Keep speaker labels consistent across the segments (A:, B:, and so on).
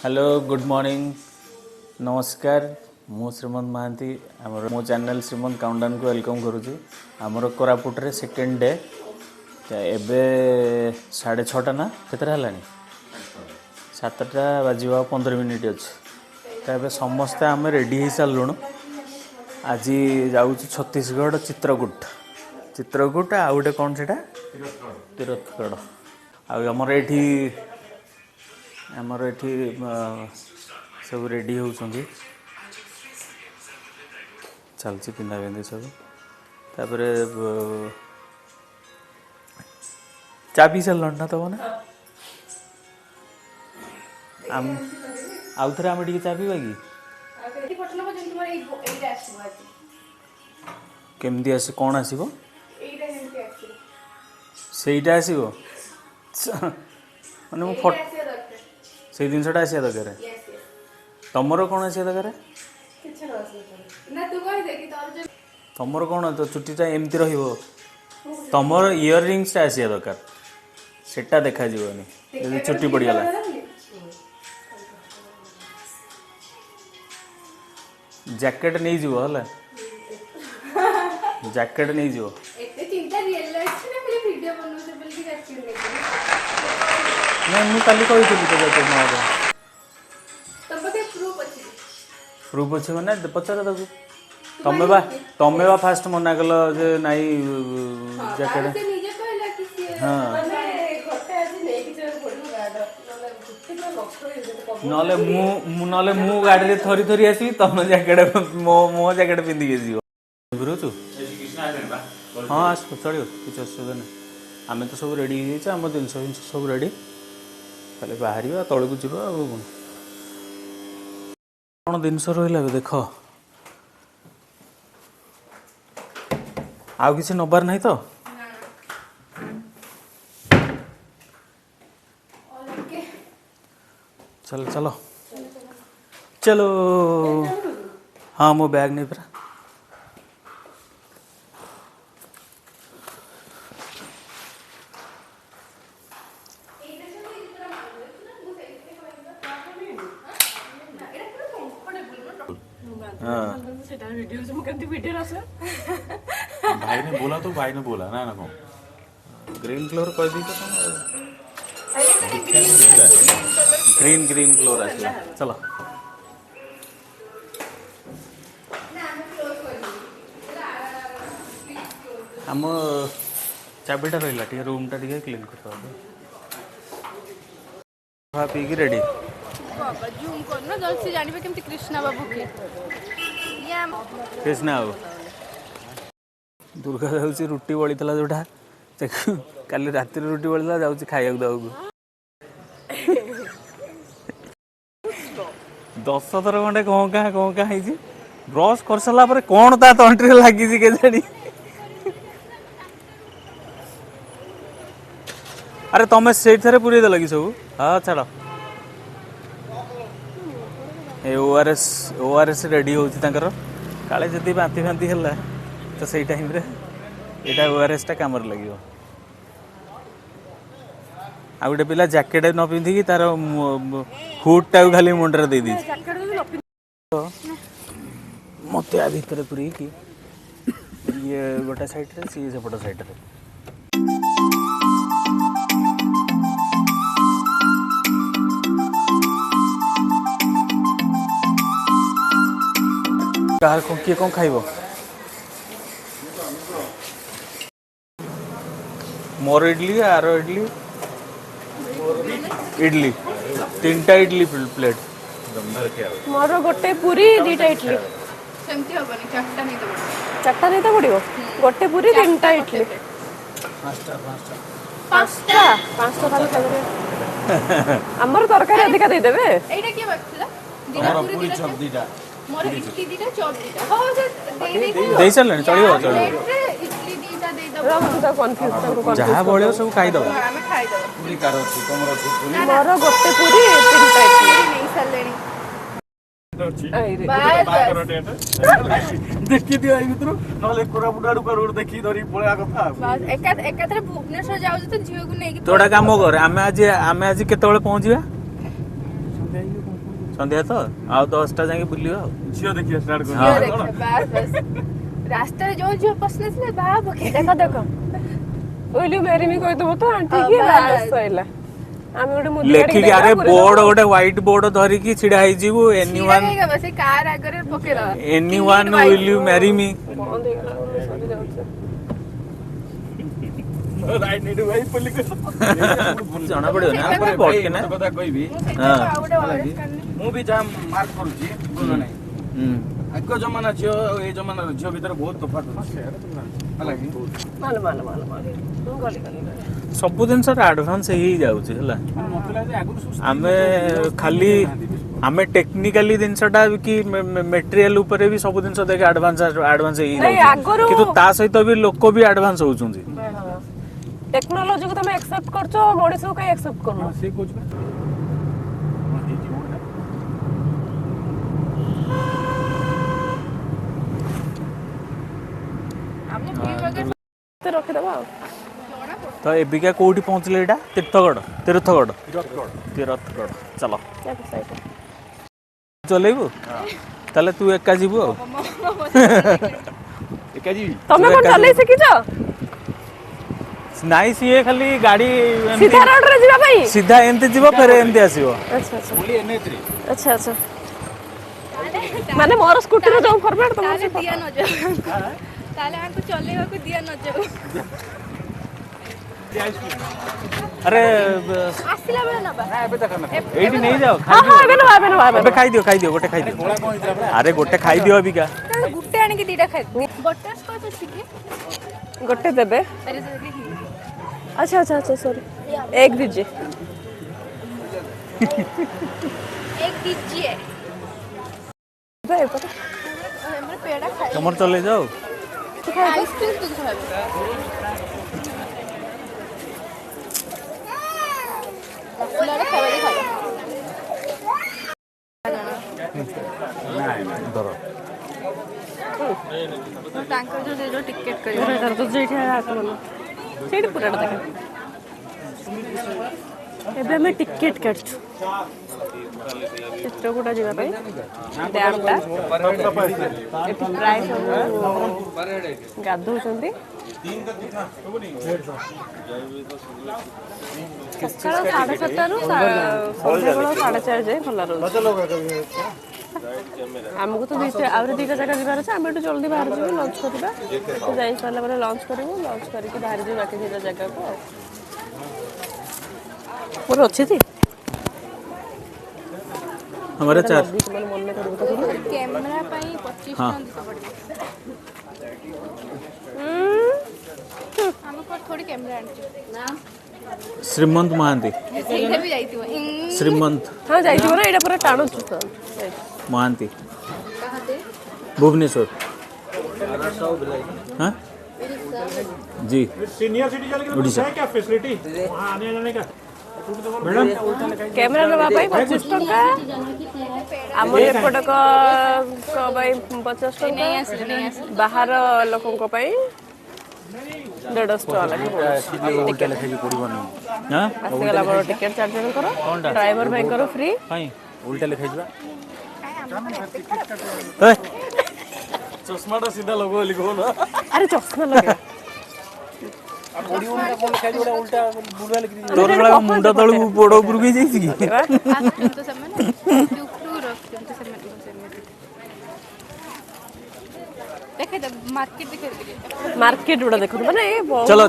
A: Hello good morning नमस्कार मु श्रीमंत महांती आमर मो चैनल श्रीमंत काउंटडाउन को वेलकम करुँची आमर कोरापुट रे सेकेंड डे एबे 6:30 ना केतरा हलानी 7टा बाजिबा 15 मिनिट अच्छे तो समस्ते आम रेडी हो सारूँ आज जाऊँ छत्तीसगढ़ चित्रकूट आ गोटे कौन से तीरथगढ़ आमर ये सब रेडी होती चलती पिंधा पिंधि सब तापर चा पी सार ना तब ना आउ थे आम टे चा पीवा कि केमती आस कौन आसो सहीटा आसो मैंने मो से जिनसा आसा दरकार तुमर कौन आसा दरकार तुमर कौन तो चुटीटा एमती तुमर इयर रिंग्सटा आसा दरकार सेटा देखा जीवनी यदि चुटी पड़गला जैकेट नहीं जीव है जैकेट नहीं जीव नहीं मुझे काली कही तो जैकेट प्रूफ अच्छे मैंने पचार तुम्हें फास्ट मना कल जे नाई जैकेट हाँ नले मु गाड़ी थरी थरी आसि तुम जैकेट मो जैकेट पिंधिक जीव बुझु हाँ आस चलो किसी असुविधा नहीं आम तो सब रेडी आम जिनस सब रेडी खाली बाहर तौक जा कौन जिनस रहा देख आउ किसी नबार नहीं तो चलो चलो चलो हाँ मो बैग नहीं परा भाई ने बोला तो भाई ने बोला ना ना कौन ग्रीन फ्लोर कर दी तो ग्रीन ग्रीन फ्लोर आसला चलो आम चाबिटा रहा टे रूमटा टे क्लीन कर पी रेडी
B: जूम करना जल्दी जानिबे केमती कृष्णा बाबू के
A: कृष्णा बाबू दुर्गा जाऊँगी रुटी बड़ी जोटा काली रात रुटी बड़ी जाऊँगी खाया दवाक 10 थर खंडे कौन क्या ब्रश कर सारा पर कौन ता तंट्री लगी के जानी अरे तुम्हें से पूरे देल कि सब हाँ छाड़ ओआरएस रेडी होती काले जदि बांती फांती है तो सही टाइम रे एटा ओआरएस टा काम लगे आ गोटे पिला जैकेट न पिंधिकी तार हुड टा खाली मुंडे दे दी मत आ भर पूरी कि ये गोटे साइड रे सी सेपट साइड रे किए कौन खाइब मोर इडली आर इडली इडली 3टा इडली प्लेट
B: मोर गोटे पूरी 2टा इडली सेमती होबनी 4टा नहीं तो पड़िबो गोटे पूरी 3टा इडली 5टा हमर तरकारी अधिका दे देबे एटा के बाकला दिना पूरी चप 2टा मोर इडली 2टा चप 2टा हो जे
A: दे चलने चलियो
B: इडली 2टा दे दबो हम तो कंफ्यूज
A: जहां बळियो सब खाई दबो
B: हम खाई दबो
A: पूरी कार अछि तमरो पूरी
B: मोर गोटे पूरी 3टा इडली नहीं सालेनी
A: देखी दियो आई मित्र नले कोरापुट आडू कर देखी धरी पळा कथा
B: बस एकाथरे भुवनेश्वर जाउ तो झियो को नेकी
A: तोडा काम कर आमे आज केतेबेले पहुंचीबा ସନ୍ଧ୍ୟା ତ ଆଉ 10ଟା ଯାକେ ବୁଲିବା ଆଉ
C: ଝିଅ ଦେଖିବା ଷ୍ଟାର୍ଟ
B: ଝିଅ
C: କରିବା
B: ଦେଖିବା, ବାସ୍ ବାସ୍। ରାସ୍ତାରେ ଯୋଉ ଝିଅ ପଶିଲେ ବାହା ପକେଇ ଦେଖ ଦେଖ
D: ଓଇଲି ମେରି ମି କହିଦବ ତ ଆଣ୍ଟି କି ବାସ୍ ସଇଲା। ଆମେ ଗୋଟେ ମୁଦି
A: ଲେଖିକି ଆରେ ବୋର୍ଡ ଗୋଟେ ହ୍ୱାଇଟ ବୋର୍ଡ ଧରିକି ଛିଡା ହେଇଯିବୁ ଏନିୱାନ୍
B: ସେ କାର ଆଗରେ ପକେଇଦବା।
A: ଏନିୱାନ୍ ୱିଲ୍ ୟୁ ମ୍ୟାରି ମି।
D: ବନ୍ଦ ହେଇଗଲା ବୋଲି ସରି ଯାଉଛି।
C: ରାଇଟ୍ ନେଇடு ଭାଇ ପଲି
A: ଜଣା ପଡିବ ନା ପୁରା ବଡ ନା
C: କଥା କହିବି ମୁଁ ବି ଯାହା ମାର୍କ କରୁଛି ବୁଝ ନାହିଁ ଆଗ ଜମାନା ଝିଅ ଆଉ ଏଇ ଜମାନାର ଝିଅ ଭିତରେ ବହୁତ ତଫାତ ଅଛି ହେଲା କି
D: ମାଲ ମାଲ ମାଲ ମାଲ ମୁଁ ଗଲି ଗଲି ଗଲି।
A: ସବୁ ଜିନିଷରେ ଆଡଭାନ୍ସ ହେଇଯାଉଛି ହେଲା।
C: ମତେ ଲାଗେ ଆଗରୁ ସବୁ
A: ଆମେ ଖାଲି ଆମେ ଟେକ୍ନିକାଲି ଜିନିଷଟା କି ମେଟେରିଆଲ ଉପରେ ବି ସବୁ ଜିନିଷ ଦେଖେ ଆଡଭାନ୍ସ ହେଇଯାଉଛି କିନ୍ତୁ ତା ସହିତ ବି ଲୋକ ବି ଆଡଭାନ୍ସ ହଉଛନ୍ତି।
D: ଟେକ୍ନୋଲୋଜିକୁ ତମେ ଆକ୍ସେପ୍ଟ କରୁଛ ମଣିଷକୁ କାଇଁ ଆକ୍ସେପ୍ଟ କରୁନ?
C: ସେ କହୁଛି
D: ରଖିଦବା ଆଉ।
A: ତ ଏବିକା କୋଉଠି ପହଞ୍ଚିଲେ ଏଇଟା ତୀର୍ଥଗଡ଼ ଚାଲ ଚଲେଇବୁ ତାହେଲେ ତୁ ଏକା ଯିବୁ ଆଉ
C: ଏକା ଯିବି
D: ତମେ କଣ ଚଲେଇ ଶିଖିଛ?
A: ନାଇଁ ସିଏ ଖାଲି ଗାଡି
D: ସିଧା ରୋଡରେ ଯିବା ପାଇଁ
A: ସିଧା ଏମିତି ଯିବ ଫେରେ ଏମିତି ଆସିବ।
D: ଆଚ୍ଛା ଆଚ୍ଛା
C: ବୋଲି ଏନ୍ଏଚରେ
D: ଆଚ୍ଛା ଆଚ୍ଛା ମାନେ ମୋର ସ୍କୁଟିର ଯୋଉ ଫର୍ମାଟ ତମର ସେ
B: ଦିଆ ନ ଯାଉ ତାହେଲେ ଆମକୁ ଚଲେଇବାକୁ ଦିଆ ନ ଯାଉ।
A: ଆରେ
B: ଆସିଲା ବେଳେ ନବା
A: ଏଇଠି ନେଇଯାଅ
D: ହଁ ହଁ ଏବେ ନବା
A: ଏବେ ଖାଇଦିଅ ଗୋଟେ ଖାଇଦିଅ ଆରେ ଗୋଟେ ଖାଇଦିଅ ଅବିକା
B: ଗୋଟେ ଆଣିକି ଦିଟା ଖାଇବୁ। ବଟରସ୍କଚ୍ ଅଛି କି?
D: ଗୋଟେ ଦେବେ। अच्छा अच्छा अच्छा सॉरी एक दीजिए
B: एक दीजिए पेड़ा खाई
A: ତମର ଚଲେଇ ଯାଅ
B: आइसक्रीम तू खाबे रसगुल्ला खाबे खाबे
A: ଧର
B: तांकर जो टिकट करियो
D: ପୁରାଟା ତ ସେଇଠି ଆସନ୍ତୁ ସେଇଠି ପୁରାଟା ଦେଖ ଏବେ ଆମେ ଟିକେଟ କାଟୁଛୁ ଚିତ୍ରକୂଟ ଯିବା ପାଇଁ ଡ୍ୟାମଟା ଏଠି ପ୍ରାୟ ସବୁ ଗାଧଉଛନ୍ତି। ସକାଳ 7:30ରୁ ସନ୍ଧ୍ୟାବେଳ 4:30 ଯାଏ ଖୋଲା ରହୁଛି। ଆମକୁ ତ ଆହୁରି ଦୁଇଟା ଜାଗା ଯିବାର ଅଛି ଆମେ ଏଠୁ ଜଲ୍ଦି ବାହାରି ଯିବୁ ଲଞ୍ଚ କରିବା ତ ଯାଇ ସାରିଲା ପରେ ଲଞ୍ଚ କରିବୁ ଲଞ୍ଚ କରିକି ବାହାରି ଯିବୁ ବାକି ଦୁଇଟା ଜାଗାକୁ ଆଉ ମୋର ଅଛି ଯେ
A: हमारे चार
D: ମନେ କରିବୁ ତ
B: कैमरा ପାଇଁ 25
A: हाँ।
B: टका देतो पड़िबो हम पर थोड़ी कैमरा आनछि ना
A: श्रीमंत महांती
B: ସେଇଟା ବି ଯାଇଥିବ
A: श्रीमंत
D: ହଁ ଯାଇଥିବ ନା ଏଇଟା ପୁରା ଟାଣୁଛୁ ତ
A: महांती
B: କହତେ
A: भुवनेश्वर हाँ जी
C: सीनियर सिटीजन के
A: उड़ीसा
C: क्या फैसिलिटी वहाँ आने जाने का मैडम
D: କ୍ୟାମେରା ନେବା ପାଇଁ 25 ଟଙ୍କା ଆମ ଏପଟକ ପାଇଁ 50 ଟଙ୍କା ବାହାର ଲୋକଙ୍କ ପାଇଁ 150 ଟଙ୍କା ଲାଗିବ ଆସିଗଲା ମୋର ଟିକେଟ 4 ଜଣଙ୍କର ଡ୍ରାଇଭର ଭାଇଙ୍କର ଫ୍ରି
A: उल्टा लिखाई
C: चश्माटा सीधा लगो लिखो ना
D: ଆରେ ଚଷମା ଲଗେଇବା
A: तोर मुंड तलू बड़ उपरक
B: तो ସେମାନେ ଚୁପଟୁ ରଖନ୍ତି ସେମାନେ ଦେଖେ ମାର୍କେଟ ଦେଖେ
D: ମାର୍କେଟ ଗୁଡ଼ା ଦେଖନ୍ତୁ ମାନେ
A: चलो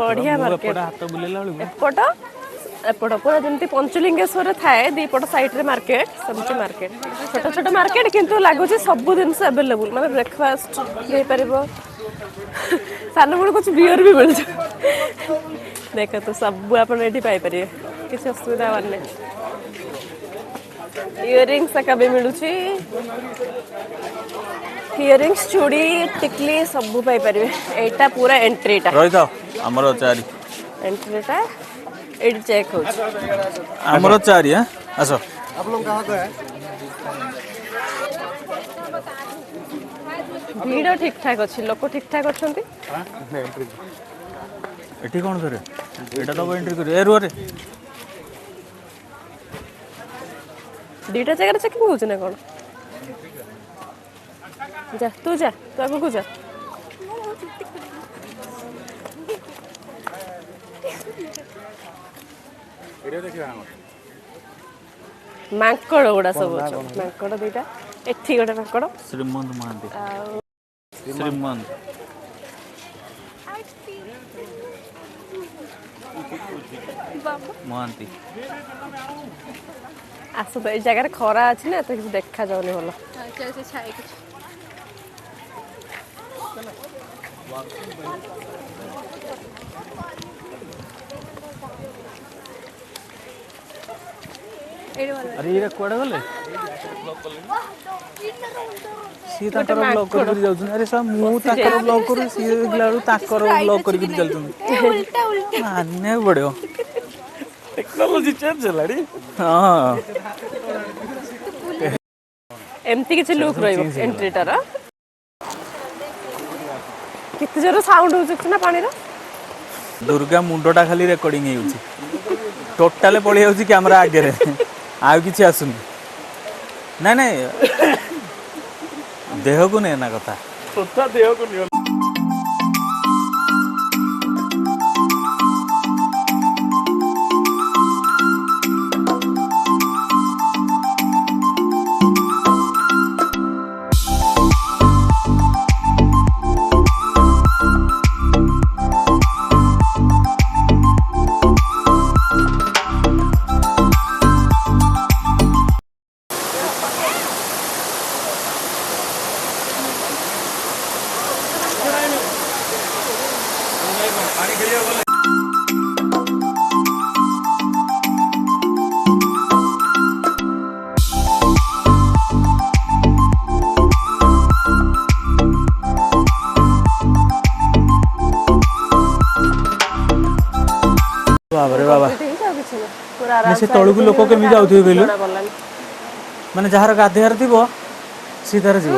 D: ବଢିଆ ମାର୍କେଟ
A: हाथ बुलेला
D: ଏପଟ ଏପଟ ପୁରା ଯେମିତି ପଞ୍ଚଲିଙ୍ଗେଶ୍ୱରରେ ଥାଏ ଦିପଟ ସାଇଡରେ ମାର୍କେଟ ସେମିତି ମାର୍କେଟ ଛୋଟ ଛୋଟ ମାର୍କେଟ କିନ୍ତୁ ଲାଗୁଛି ସବୁ ଜିନିଷ ଆଭେଲେବୁଲ ମାନେ ବ୍ରେକଫାଷ୍ଟ ହେଇପାରିବ ସାନ ବେଳୁ କିଛି ବିୟର ବି ମିଳୁଛି ଦେଖନ୍ତୁ ସବୁ ଆପଣ ଏଠି ପାଇପାରିବେ କିଛି ଅସୁବିଧା ହବାର ନାହିଁ ଇୟରିଙ୍ଗସ୍ ଏକା ବି ମିଳୁଛି ଇୟରିଙ୍ଗସ୍ ଚୁଡ଼ି ଟିକଲି ସବୁ ପାଇପାରିବେ ଏଇଟା ପୁରା ଏଣ୍ଟ୍ରିଟା
A: रही था आमर चारि
D: एंट्रीटा एडी चेक हो
A: आमर चारि हां आस
C: आप लोग कहाँ का है
D: भीड़ ठीक ठाक अच्छी लोक ठीक ठाक अच्छा
A: एठी कोन करे एटा तो एंट्री करे ए रुआ रे
D: ଦୁଇଟା ଜାଗାରେ ଚେକିଂ ହଉଛି ନା କ'ଣ? ଯା ତୁ ଆଗକୁ ଯା। ମାଙ୍କଡ଼ ଗୁଡ଼ା ସବୁ ଅଛନ୍ତି। ମାଙ୍କଡ଼ ଦୁଇଟା, ଏଠି ଗୋଟେ ମାଙ୍କଡ଼।
A: ଶ୍ରୀମନ୍ତ ମହାନ୍ତି।
D: ଆଉ
A: ଶ୍ରୀମନ୍ତ ମହାନ୍ତି।
D: ଆସ ତ, ଏଇ ଜାଗାରେ ଖରା ଅଛି ନା ଏତେ କିଛି ଦେଖାଯାଉନି ଭଲ।
A: ଆରେ ଏଇଟା କୁଆଡ଼େ ଗଲେ? ସିଏ ତାଙ୍କର ବ୍ଲକ୍ କରିକି ଯାଉଛନ୍ତି। ଆରେ ସାର୍ ମୁଁ ତାଙ୍କର ବ୍ଲକ୍ କରୁଛି, ସିଏ ଦେଖିଲା ବେଳକୁ ତାଙ୍କର ବ୍ଲକ୍ କରିକି ଚାଲୁଛନ୍ତି। ମାନିବାକୁ ପଡ଼ିବ।
C: ଟେକ୍ନୋଲୋଜି ଚେଞ୍ଜ ହେଲାଣି।
A: ହଁ
D: ଏମିତି କିଛି ଲୁକ୍ ରହିବ ଏଣ୍ଟ୍ରିଟାର। କେତେ ଜୋର ସାଉଣ୍ଡ ହେଉଛି ନା ପାଣିର।
A: ଦୁର୍ଗା ମୁଣ୍ଡଟା ଖାଲି ରେକର୍ଡିଂ ହେଇଯାଉଛି, ଟୋଟାଲ ପଳେଇ ଯାଉଛି କ୍ୟାମେରା ଆଗରେ, ଆଉ କିଛି ଆସୁନି। ନାଇଁ ନାଇଁ ଦେହକୁ ନେ ନା କଥା।
C: ଦେହକୁ ନିଅ।
A: ବାବାରେ ବାବା,
D: ପୁରା
A: ସେ ତଳକୁ ଲୋକ କେମିତି ଯାଉଥିବେ କହିଲୁ? ମାନେ ଯାହାର ଗାଧେଇବାର ଥିବ ସିଏ ତାର ଯିବ।